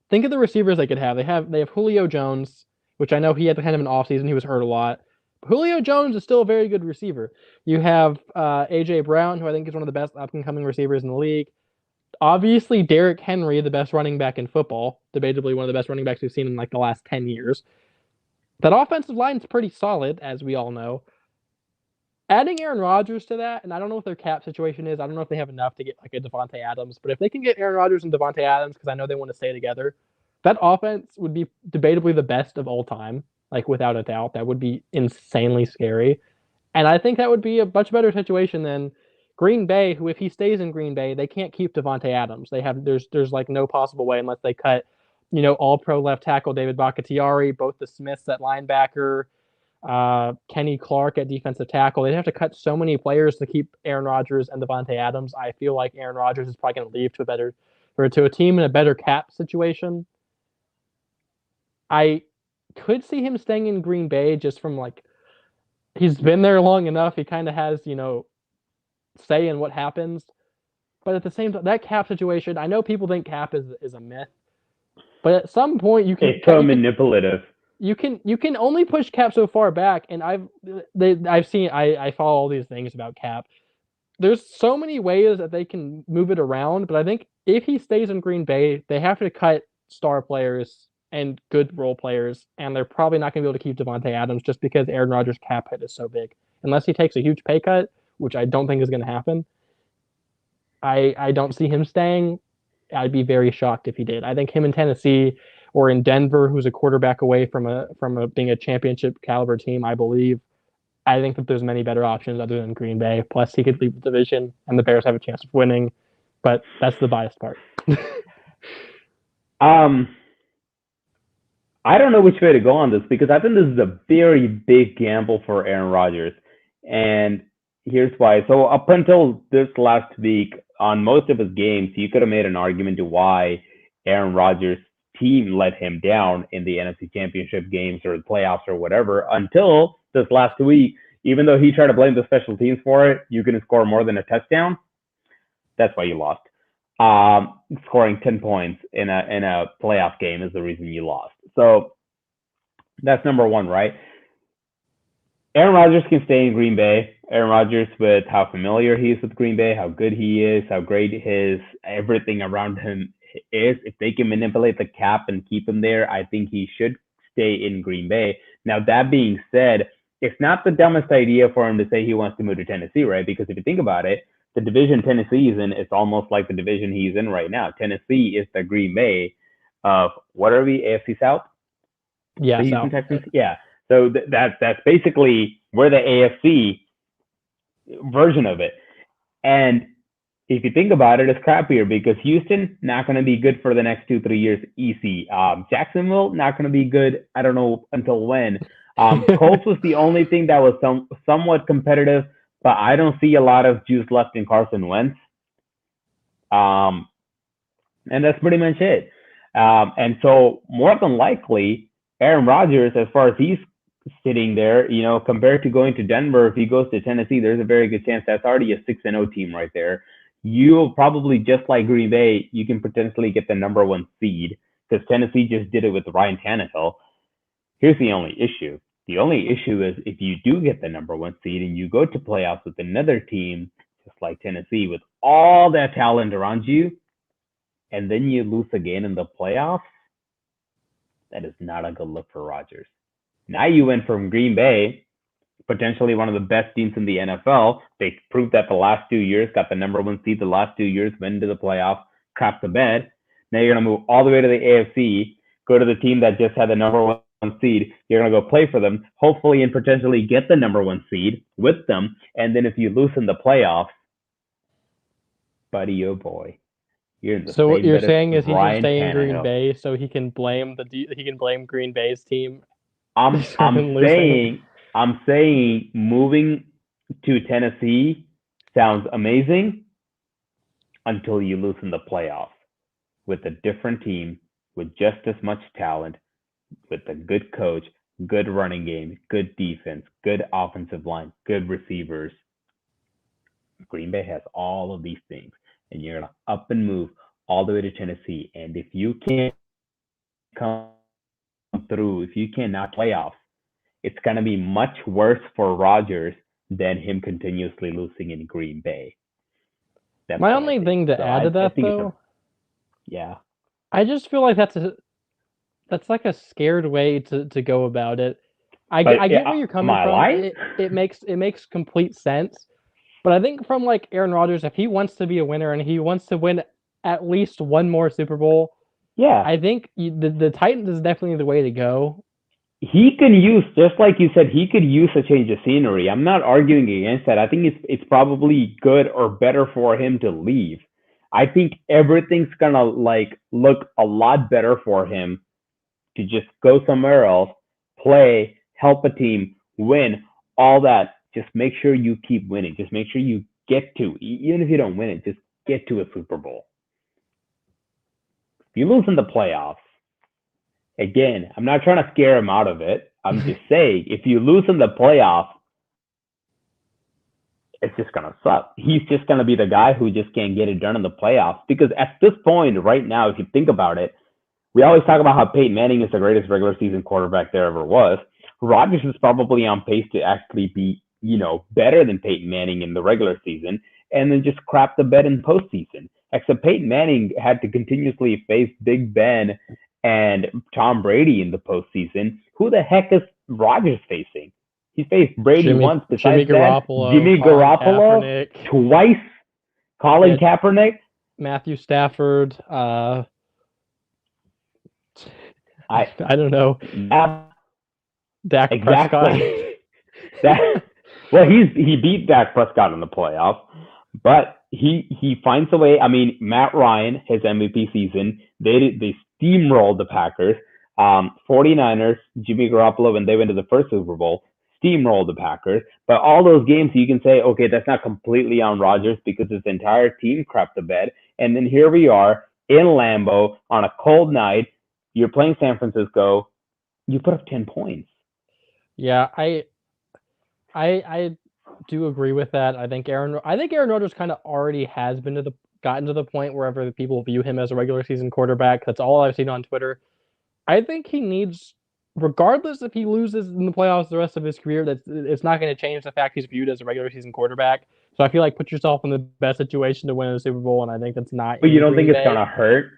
think of the receivers they could have. They have Julio Jones, which I know he had kind of an offseason. He was hurt a lot. Julio Jones is still a very good receiver. You have A.J. Brown, who I think is one of the best up-and-coming receivers in the league. Obviously, Derrick Henry, the best running back in football, debatably one of the best running backs we've seen in like the last 10 years. That offensive line is pretty solid, as we all know. Adding Aaron Rodgers to that, and I don't know what their cap situation is. I don't know if they have enough to get like a Devontae Adams, but if they can get Aaron Rodgers and Devontae Adams, because I know they want to stay together, that offense would be debatably the best of all time, like without a doubt. That would be insanely scary. And I think that would be a much better situation than Green Bay, who if he stays in Green Bay, they can't keep Devontae Adams. There's like no possible way unless they cut, all pro left tackle David Bakhtiari, both the Smiths at linebacker, Kenny Clark at defensive tackle. They'd have to cut so many players to keep Aaron Rodgers and Devontae Adams. I feel like Aaron Rodgers is probably going to leave to a team in a better cap situation. I could see him staying in Green Bay just from like he's been there long enough. He kind of has, say in what happens. But at the same time, that cap situation, I know people think cap is a myth, but at some point It's so manipulative. You can only push cap so far back, and I follow all these things about cap. There's so many ways that they can move it around, but I think if he stays in Green Bay, they have to cut star players and good role players, and they're probably not going to be able to keep Devontae Adams just because Aaron Rodgers' cap hit is so big. Unless he takes a huge pay cut, which I don't think is going to happen, I don't see him staying. I'd be very shocked if he did. I think him in Tennessee or in Denver, who's a quarterback away from being a championship caliber team, I believe. I think that there's many better options other than Green Bay. Plus, he could leave the division, and the Bears have a chance of winning. But that's the biased part. I don't know which way to go on this because I think this is a very big gamble for Aaron Rodgers. And here's why. So up until this last week, on most of his games, you could have made an argument to why Aaron Rodgers' team let him down in the NFC Championship games or the playoffs or whatever until this last week. Even though he tried to blame the special teams for it, you couldn't score more than a touchdown. That's why you lost. Scoring 10 points in a playoff game is the reason you lost. So that's number one, right? Aaron Rodgers can stay in Green Bay. Aaron Rodgers, with how familiar he is with Green Bay, how good he is, how great his everything around him is. If they can manipulate the cap and keep him there, I think he should stay in Green Bay. Now, that being said, it's not the dumbest idea for him to say he wants to move to Tennessee, right? Because if you think about it, the division Tennessee is in is almost like the division he's in right now. Tennessee is the Green Bay of what are we, AFC South? Yeah, the Houston Texans. Yeah. So that's basically where the AFC version of it. And if you think about it, it's crappier because Houston not going to be good for the next 2-3 years. EC. Jacksonville not going to be good. I don't know until when. Colts was the only thing that was somewhat competitive, but I don't see a lot of juice left in Carson Wentz. And that's pretty much it. And so more than likely, Aaron Rodgers, as far as he's sitting there, compared to going to Denver, if he goes to Tennessee, there's a very good chance that's already a 6-0 team right there. You'll probably, just like Green Bay, you can potentially get the number one seed because Tennessee just did it with Ryan Tannehill. Here's the only issue. The only issue is if you do get the number one seed and you go to playoffs with another team, just like Tennessee, with all that talent around you, and then you lose again in the playoffs, that is not a good look for Rodgers. Now you went from Green Bay, potentially one of the best teams in the NFL. They proved that the last 2 years, got the number one seed the last 2 years, went into the playoffs, crapped the bed. Now you're going to move all the way to the AFC, go to the team that just had the number one seed. You're going to go play for them, hopefully and potentially get the number one seed with them. And then if you lose in the playoffs, buddy, oh boy. So what you're saying is he should Ryan stay in Tannehill. Green Bay so he can blame Green Bay's team. I'm saying moving to Tennessee sounds amazing until you lose in the playoffs with a different team with just as much talent, with a good coach, good running game, good defense, good offensive line, good receivers. Green Bay has all of these things, and you're going to up and move all the way to Tennessee. And if you can't come through, if you cannot playoffs, it's going to be much worse for Rodgers than him continuously losing in Green Bay. That's My what I only think. thing to So add to I that, think though, yeah. I just feel like that's like a scared way to go about it. But I get where you're am coming I from. lying? It makes complete sense. But I think from like Aaron Rodgers, if he wants to be a winner and he wants to win at least one more Super Bowl, Yeah. I think the Titans is definitely the way to go. He can use, just like you said, he could use a change of scenery. I'm not arguing against that. I think it's probably good or better for him to leave. I think everything's gonna like look a lot better for him to just go somewhere else, play, help a team, win, all that. Just make sure you keep winning. Just make sure you get to, even if you don't win it, just get to a Super Bowl. If you lose in the playoffs, again, I'm not trying to scare him out of it. I'm just saying, if you lose in the playoffs, it's just gonna suck. He's just gonna be the guy who just can't get it done in the playoffs. Because at this point, right now, if you think about it, we always talk about how Peyton Manning is the greatest regular season quarterback there ever was. Rodgers is probably on pace to actually be, better than Peyton Manning in the regular season, and then just crap the bed in postseason. Except Peyton Manning had to continuously face Big Ben and Tom Brady in the postseason. Who the heck is Rodgers facing? He faced Brady once. Jimmy Besides that, Garoppolo, Jimmy Colin Garoppolo Kaepernick, twice. Colin yeah, Kaepernick. Matthew Stafford. I I don't know. yeah, Dak Prescott. exactly. That well, he beat Dak Prescott in the playoffs, but he finds a way. I mean, Matt Ryan, his MVP season, they steamrolled the Packers. 49ers, Jimmy Garoppolo, when they went to the first Super Bowl, steamrolled the Packers. But all those games, you can say, okay, that's not completely on Rodgers because his entire team crapped the bed. And then here we are in Lambeau on a cold night. You're playing San Francisco. You put up 10 points. Yeah, I do agree with that. I think Aaron Rodgers kind of already has gotten to the point wherever the people view him as a regular season quarterback. That's all I've seen on Twitter. I think he needs, regardless if he loses in the playoffs the rest of his career, it's not going to change the fact he's viewed as a regular season quarterback. So I feel like put yourself in the best situation to win a Super Bowl, and I think that's not But you in don't think Green it's Bay. gonna hurt?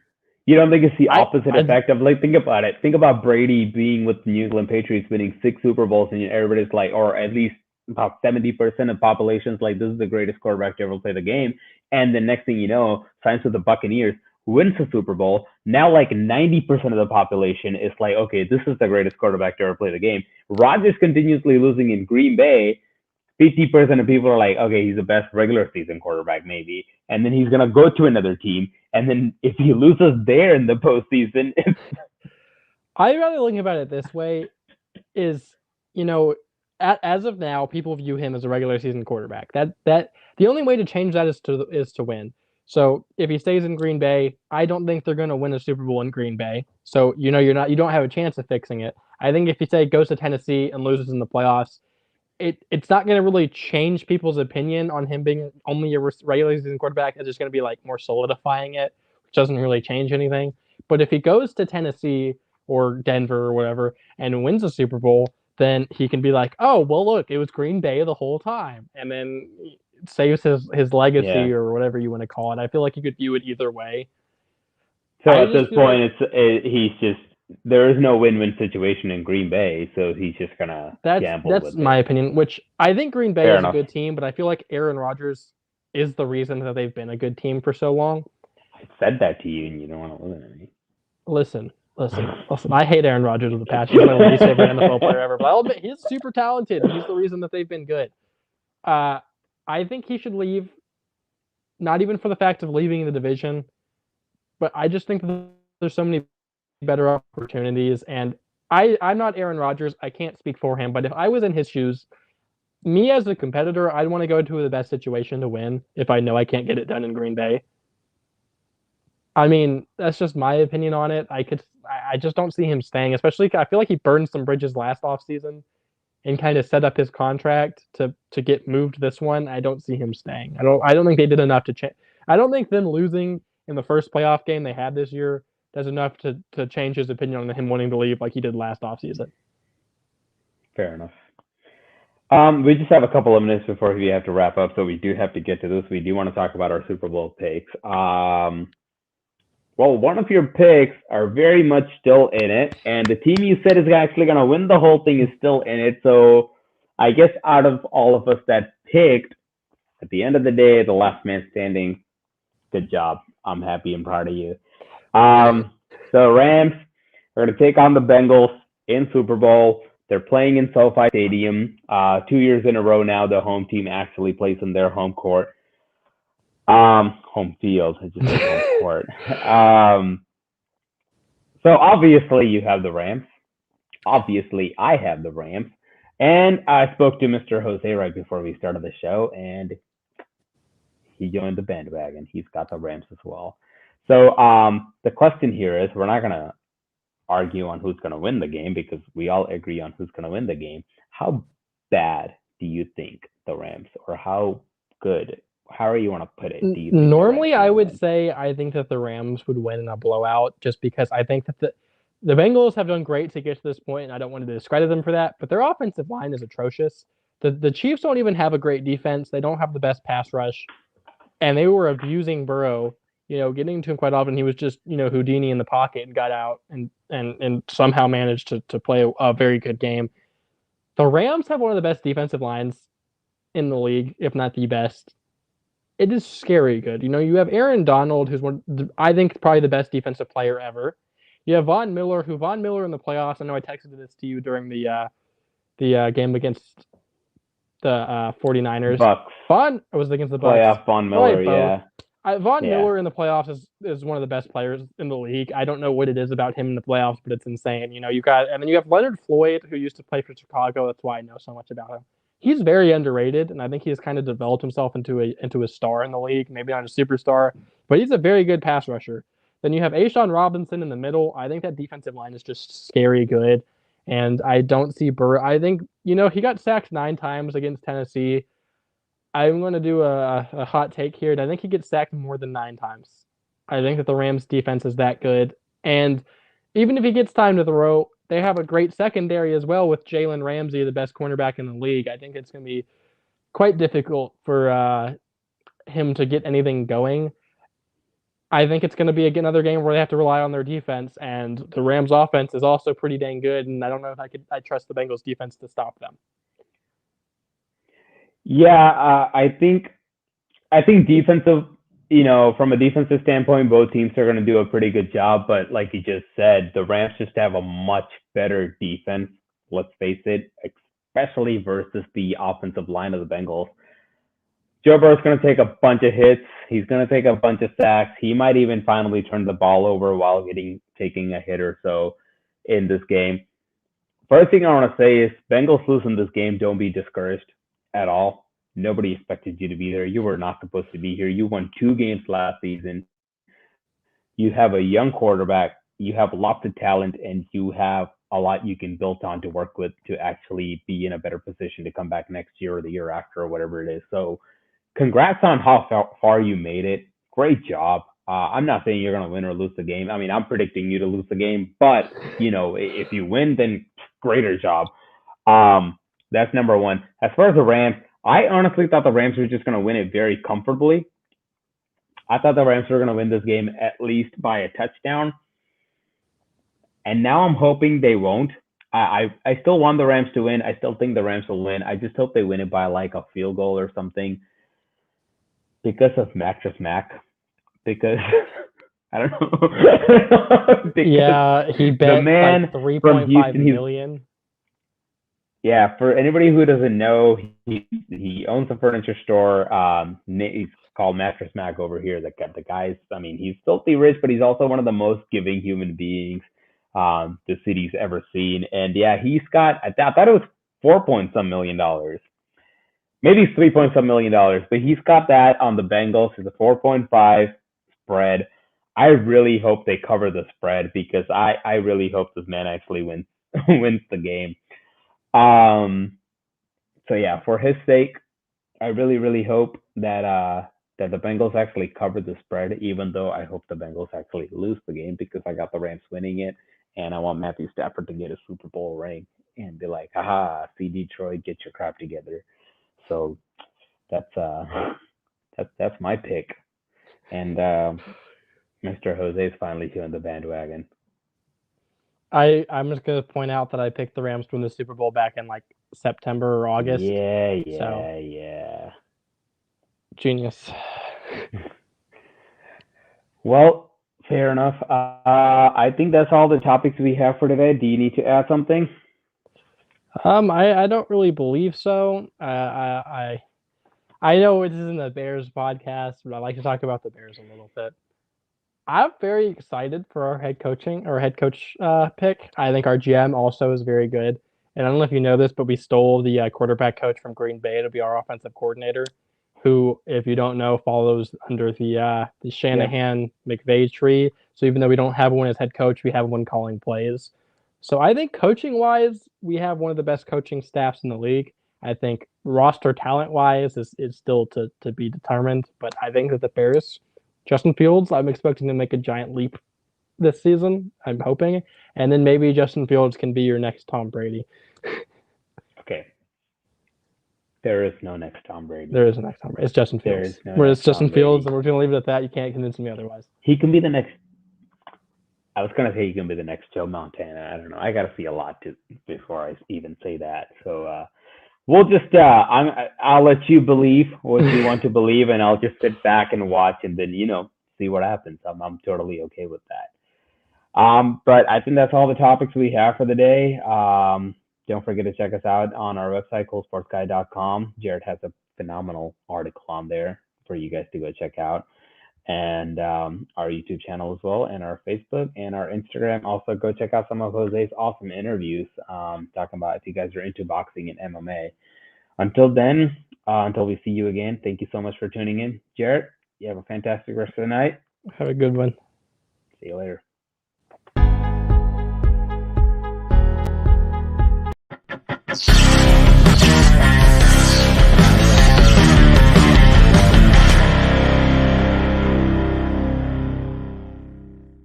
You don't think it's the I opposite effect of, like, think about it. Think about Brady being with the New England Patriots, winning 6 Super Bowls, and everybody's like, or at least about 70% of populations like, this is the greatest quarterback to ever play the game. And the next thing you know, signs with the Buccaneers, wins the Super Bowl. Now, like 90% of the population is like, okay, this is the greatest quarterback to ever play the game. Rodgers continuously losing in Green Bay. 50% of people are like, okay, he's the best regular season quarterback, maybe. And then he's going to go to another team. And then if he loses there in the postseason, I rather think about it this way: is as of now, people view him as a regular season quarterback. That the only way to change that is to win. So if he stays in Green Bay, I don't think they're going to win a Super Bowl in Green Bay. So you don't have a chance of fixing it. I think if he goes to Tennessee and loses in the playoffs, it's not going to really change people's opinion on him being only a regular season quarterback. It's just going to be like more solidifying it, which doesn't really change anything. But if he goes to Tennessee or Denver or whatever and wins a Super Bowl, then he can be like, oh, well, look, it was Green Bay the whole time. And then saves his yeah. legacy or whatever you want to call it. I feel like you could view it either way. So I at this just feel like point, he's just, there is no win-win situation in Green Bay. So he's just going to gamble that's with my it. opinion, which I think Green Bay Fair is a enough. good team, but I feel like Aaron Rodgers is the reason that they've been a good team for so long. I said that to you and you don't want to listen to me. Listen. I hate Aaron Rodgers with a passion. He's my least favorite NFL player ever, but I'll admit he's super talented. He's the reason that they've been good. I think he should leave, not even for the fact of leaving the division, but I just think there's so many better opportunities. And I'm not Aaron Rodgers. I can't speak for him, but if I was in his shoes, me as a competitor, I'd want to go to the best situation to win if I know I can't get it done in Green Bay. I mean, that's just my opinion on it. I just don't see him staying, especially I feel like he burned some bridges last offseason and kind of set up his contract to get moved this one. I don't see him staying. I don't think they did enough to change. I don't think them losing in the first playoff game they had this year does enough to change his opinion on him wanting to leave like he did last offseason. Fair enough. We just have a couple of minutes before we have to wrap up, so we do have to get to this. We do want to talk about our Super Bowl picks. Well, one of your picks are very much still in it, and the team you said is actually going to win the whole thing is still in it. So I guess out of all of us that picked, at the end of the day, the last man standing, good job. I'm happy and proud of you. So Rams are going to take on the Bengals in Super Bowl. They're playing in SoFi Stadium. 2 years in a row now, the home team actually plays in their home court. Home field. I just said home court. So obviously you have the Rams. Obviously I have the Rams. And I spoke to Mr. Jose right before we started the show, and he joined the bandwagon. He's got the Rams as well. So the question here is, we're not going to argue on who's going to win the game because we all agree on who's going to win the game. How bad do you think the Rams, or how good, however you want to put it, do you think Normally, I would win? say I think that the Rams would win in a blowout, just because I think that the Bengals have done great to get to this point, and I don't want to discredit them for that. But their offensive line is atrocious. The Chiefs don't even have a great defense. They don't have the best pass rush, and they were abusing Burrow. Getting to him quite often. He was just Houdini in the pocket and got out and somehow managed to play a very good game. The Rams have one of the best defensive lines in the league, if not the best. It is scary good. You have Aaron Donald, who's I think probably the best defensive player ever. You have Von Miller in the playoffs. I know I texted this to you during the game against the 49ers. Bucks. Von was against the Bucks. Playoff Von Miller, yeah. Von Miller in the playoffs is one of the best players in the league. I don't know what it is about him in the playoffs, but it's insane. And then you have Leonard Floyd, who used to play for Chicago. That's why I know so much about him. He's very underrated, and I think he's kind of developed himself into a star in the league. Maybe not a superstar, but he's a very good pass rusher. Then you have Ashawn Robinson in the middle. I think that defensive line is just scary good, and I don't see Burrow. I think he got sacked 9 times against Tennessee. I'm going to do a hot take here, and I think he gets sacked more than 9 times. I think that the Rams' defense is that good, and even if he gets time to throw, they have a great secondary as well with Jalen Ramsey, the best cornerback in the league. I think it's going to be quite difficult for him to get anything going. I think it's going to be another game where they have to rely on their defense, and the Rams' offense is also pretty dang good, and I don't know if I trust the Bengals' defense to stop them. Yeah, I think defensive, from a defensive standpoint, both teams are going to do a pretty good job. But like you just said, the Rams just have a much better defense. Let's face it, especially versus the offensive line of the Bengals. Joe Burrow's going to take a bunch of hits. He's going to take a bunch of sacks. He might even finally turn the ball over while taking a hit or so in this game. First thing I want to say is, Bengals losing this game, don't be discouraged at all. Nobody expected you to be there. You were not supposed to be here. You won 2 games last season. You have a young quarterback. You have lots of talent, and you have a lot you can build on to work with to actually be in a better position to come back next year or the year after or whatever it is. So congrats on how far you made it. Great job. I'm not saying you're going to win or lose the game. I mean, I'm predicting you to lose the game, but if you win, then greater job. That's number one. As far as the Rams, I honestly thought the Rams were just going to win it very comfortably. I thought the Rams were going to win this game at least by a touchdown. And now I'm hoping they won't. I still want the Rams to win. I still think the Rams will win. I just hope they win it by like a field goal or something. Because of Mattress Mac. Because I don't know. Yeah, he bet the man like $3.5 million. Yeah, for anybody who doesn't know, he owns a furniture store. He's called Mattress Mac over here. The guy's, I mean, he's filthy rich, but he's also one of the most giving human beings the city's ever seen. And yeah, he's got, I thought it was $4 million. Maybe it's $3 million, but he's got that on the Bengals. It's a 4.5 spread. I really hope they cover the spread, because I really hope this man actually wins the game. So yeah, for his sake, I really, really hope that the Bengals actually cover the spread, even though I hope the Bengals actually lose the game, because I got the Rams winning it, and I want Matthew Stafford to get a Super Bowl ring and be like, haha, see Detroit, get your crap together. So that's that's my pick. And Mr. Jose's finally joined the bandwagon. I'm just gonna point out that I picked the Rams to win the Super Bowl back in like September or August. Yeah. Genius. Well, fair enough. I think that's all the topics we have for today. Do you need to add something? I don't really believe so. I know this isn't a Bears podcast, but I like to talk about the Bears a little bit. I'm very excited for our head coach pick. I think our GM also is very good. And I don't know if you know this, but we stole the quarterback coach from Green Bay to be our offensive coordinator, who, if you don't know, follows under the Shanahan McVay tree. So even though we don't have one as head coach, we have one calling plays. So I think coaching-wise, we have one of the best coaching staffs in the league. I think roster talent-wise is still to be determined, but I think that the Bears, Justin Fields, I'm expecting to make a giant leap this season. I'm hoping, and then maybe Justin Fields can be your next Tom Brady. Okay. There is no next Tom Brady. There is a next Tom Brady. It's Justin Fields. There is no Where it's next Justin Tom Brady. Fields, and we're going to leave it at that. You can't convince me otherwise. He can be the next. I was gonna say he can be the next Joe Montana. I don't know. I gotta see a lot before I even say that. So we'll just I'll let you believe what you want to believe, and I'll just sit back and watch, and then see what happens. I'm totally okay with that. But I think that's all the topics we have for the day. Don't forget to check us out on our website, coolsportsguy.com. Jared has a phenomenal article on there for you guys to go check out. And our YouTube channel as well, and our Facebook and our Instagram. Also, go check out some of Jose's awesome interviews talking about if you guys are into boxing and MMA. Until then, until we see you again, thank you so much for tuning in. Jared, you have a fantastic rest of the night. Have a good one. See you later.